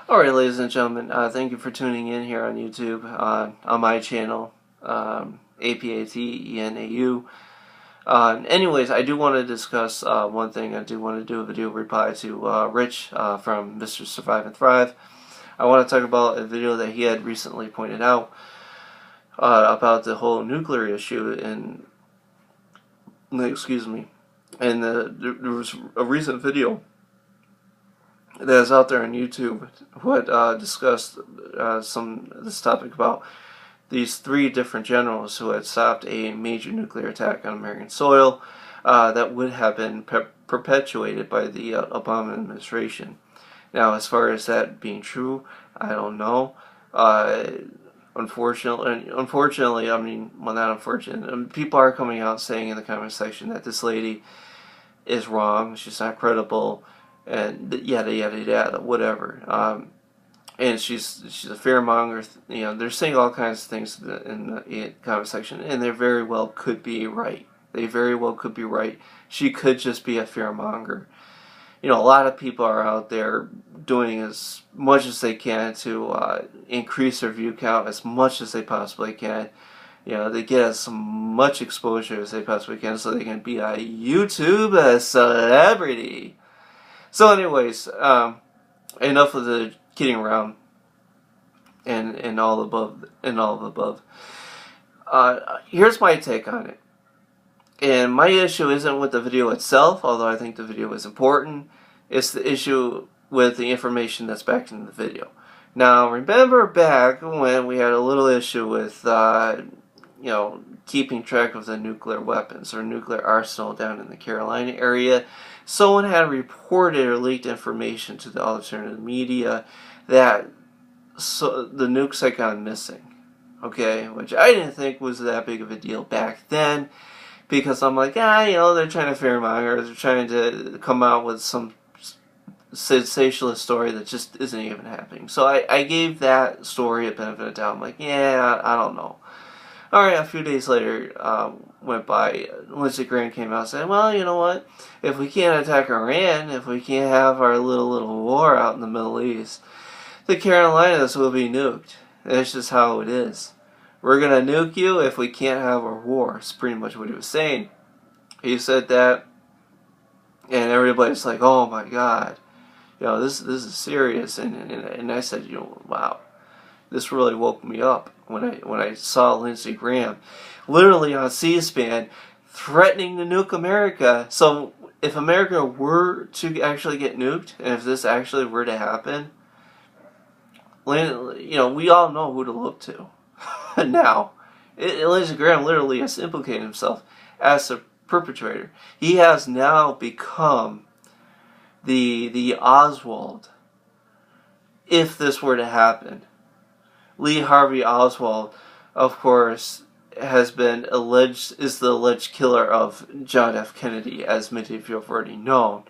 Alright, ladies and gentlemen, thank you for tuning in here on YouTube, on my channel, APATENAU. Anyways, I do want to discuss one thing. I do want to do a video reply to Rich from Mr. Survive and Thrive. I want to talk about a video that he had recently pointed out about the whole nuclear issue, and there was a recent video that is out there on YouTube who had discussed this topic about these three different generals who had stopped a major nuclear attack on American soil that would have been perpetuated by the Obama administration. Now, as far as that being true, I don't know. Unfortunately, I mean, well, not unfortunate. People are coming out saying in the comment section that this lady is wrong. She's not credible, and yada yada yada, whatever. And she's a fearmonger. You know, they're saying all kinds of things in the comment section, and they very well could be right. They very well could be right. She could just be a fearmonger. You know, a lot of people are out there doing as much as they can to increase their view count as much as they possibly can. You know, they get as much exposure as they possibly can so they can be a YouTube celebrity. So anyways, enough of the kidding around and all above and all of the above. Here's my take on it. And my issue isn't with the video itself, although I think the video is important. It's the issue with the information that's back in the video. Now, remember back when we had a little issue with, you know, keeping track of the nuclear weapons or nuclear arsenal down in the Carolina area. Someone had reported or leaked information to the alternative media that the nukes had gone missing. Okay, which I didn't think was that big of a deal back then, because I'm like, you know, they're trying to fearmonger, they're trying to come out with some sensationalist story that just isn't even happening. So I gave that story a benefit of the doubt. I'm like, yeah, I don't know. Alright, a few days later went by. Lindsey Graham came out saying, well, you know what? If we can't attack Iran, if we can't have our little war out in the Middle East, the Carolinas will be nuked. That's just how it is. We're going to nuke you if we can't have a war. It's pretty much what he was saying. He said that, and everybody's like, oh my God. You know, this is serious. And I said, you know, wow. This really woke me up when I saw Lindsey Graham literally on C-SPAN threatening to nuke America. So if America were to actually get nuked, and if this actually were to happen, you know, we all know who to look to. Now, Lindsey Graham literally has implicated himself as a perpetrator. He has now become the Oswald, if this were to happen. Lee Harvey Oswald, of course, is the alleged killer of John F. Kennedy, as many of you have already known.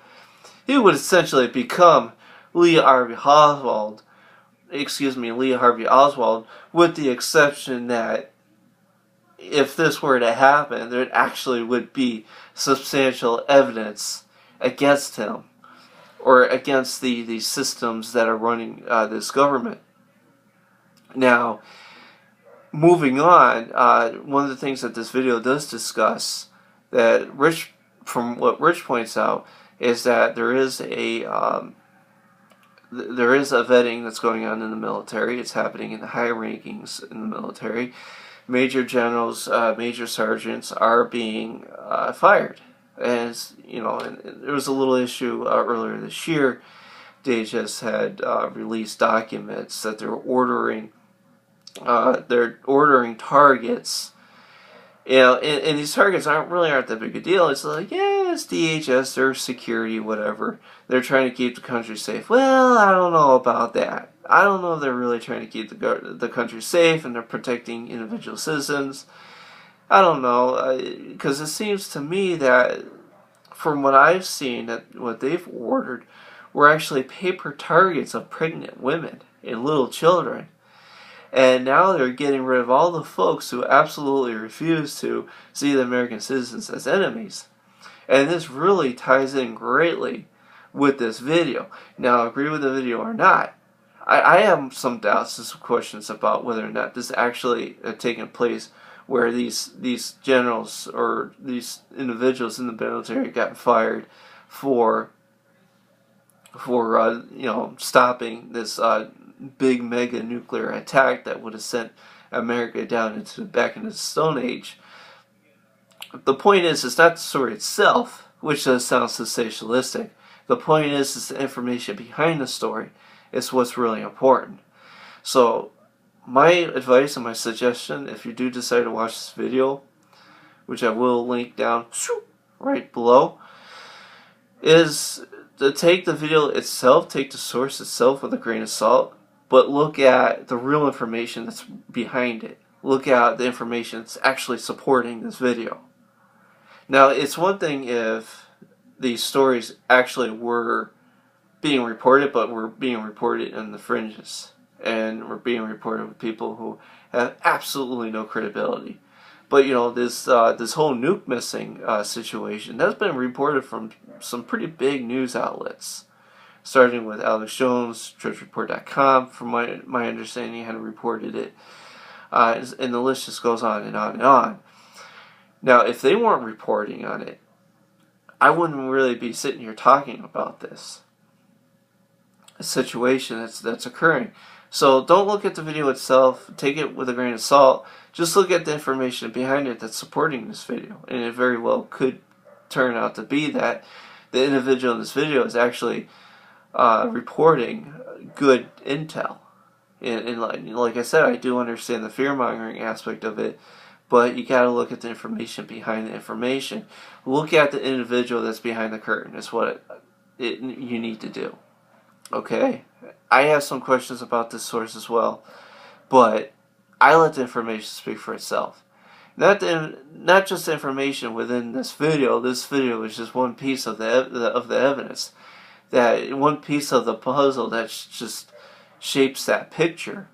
He would essentially become Lee Harvey Oswald, with the exception that if this were to happen, there actually would be substantial evidence against him, or against the systems that are running this government. Now, moving on, one of the things that this video does discuss, that from what Rich points out, is that there is a vetting that's going on in the military. It's happening in the high rankings in the military. Major generals, major sergeants are being fired. As you know, and there was a little issue earlier this year. DHS had released documents that they're ordering targets. You know, and these targets aren't that big a deal. It's like, yeah, it's DHS, they're security, whatever. They're trying to keep the country safe. Well, I don't know about that. I don't know if they're really trying to keep the country safe and they're protecting individual citizens. I don't know, because it seems to me that from what I've seen, that what they've ordered were actually paper targets of pregnant women and little children. And now they're getting rid of all the folks who absolutely refuse to see the American citizens as enemies. And this really ties in greatly with this video. Now, agree with the video or not, I have some doubts and some questions about whether or not this actually taken place, where these generals or these individuals in the military got fired for stopping this big mega nuclear attack that would have sent America down back into the Stone Age. The point is, it's not the story itself, which does sound sensationalistic. The point is the information behind the story is what's really important. So, my advice and my suggestion, if you do decide to watch this video, which I will link down right below, is to take the video itself, take the source itself with a grain of salt, but look at the real information that's behind it. Look at the information that's actually supporting this video. Now, it's one thing if these stories actually were being reported, but were being reported in the fringes, and were being reported with people who have absolutely no credibility. But this whole nuke missing situation, that's been reported from some pretty big news outlets, starting with Alex Jones, churchreport.com, from my understanding, had reported it, and the list just goes on and on and on. Now, if they weren't reporting on it, I wouldn't really be sitting here talking about this situation that's occurring. So don't look at the video itself, take it with a grain of salt, just look at the information behind it that's supporting this video. And it very well could turn out to be that the individual in this video is actually reporting good intel. And like I said, I do understand the fear-mongering aspect of it, but you got to look at the information behind the information. Look at the individual that's behind the curtain is what you need to do. Okay? I have some questions about this source as well, but I let the information speak for itself. Not just the information within this video. This video is just one piece of the evidence. That one piece of the puzzle that just shapes that picture.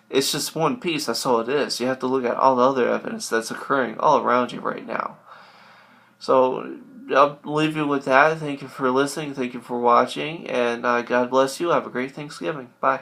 It's just one piece. That's all it is. You have to look at all the other evidence that's occurring all around you right now. So I'll leave you with that. Thank you for listening. Thank you for watching. And God bless you. Have a great Thanksgiving. Bye.